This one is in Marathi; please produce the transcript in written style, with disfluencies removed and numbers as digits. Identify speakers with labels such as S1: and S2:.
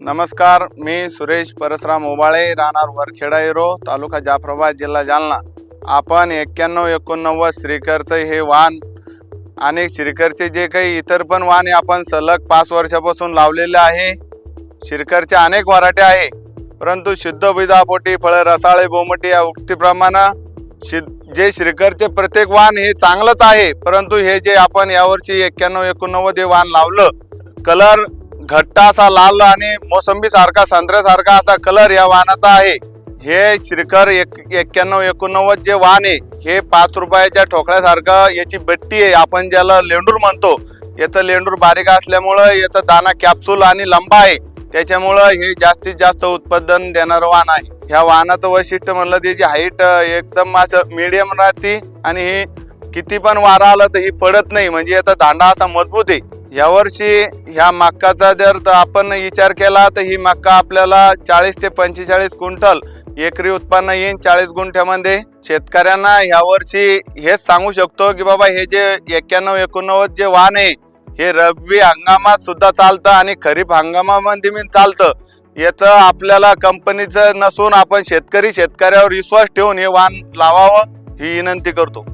S1: नमस्कार, मी सुरेश परसराम ओबाळे, राहणार वरखेडा एरो, तालुका जाफराबाद, जिल्हा जालना। आपण 9189 श्रीकरचं हे वाहन आणि श्रीकरचे जे काही इतर पण वाहन आपण सलग 5 वर्षापासून लावलेले आहे। श्रीकरचे अनेक वराठे आहे, परंतु शुद्ध बीजापोटी फळ रसाळे बोमटी या उक्तीप्रमाणे जे श्रीकरचे प्रत्येक वाहन हे चांगलंच आहे, परंतु हे जे आपण यावर्षी 9189 हे वाहन लावलं, कलर घट्टा असा लाल आणि मोसंबी सारखा संत्र्यासारखा असा कलर या वाहनाचा आहे। हे श्रीकर 9189 जे वाहन आहे हे 5 रुपयाच्या ठोकळ्यासारखं याची बट्टी आहे, आपण ज्याला लेंडूर म्हणतो। याचं लेंडूर बारीक असल्यामुळे याचा दाना कॅप्सूल आणि लंबा आहे, त्याच्यामुळे हे जास्तीत जास्त उत्पादन देणारं वाहन आहे। ह्या वाहनाचं वैशिष्ट्य म्हणलं त्याची हाईट एकदम असं मीडियम राहते आणि ही किती पण वारा आला तर ही पडत नाही, म्हणजे याचा दांडा असा मजबूत आहे। यावर्षी ह्या मक्काचा जर आपण विचार केला तर ही मक्का आपल्याला 40 ते 45 क्विंटल एकरी उत्पन्न येईल 40 गुंठ्यामध्ये। शेतकऱ्यांना यावर्षी हेच सांगू शकतो की बाबा हे जे 9189 जे वाहन आहे हे रब्बी हंगामात सुद्धा चालतं आणि खरीप हंगामामध्ये पण चालतं। याचं आपल्याला कंपनीचं नसून आपण शेतकऱ्यावर विश्वास ठेवून हे वाहन लावावं ही विनंती करतो।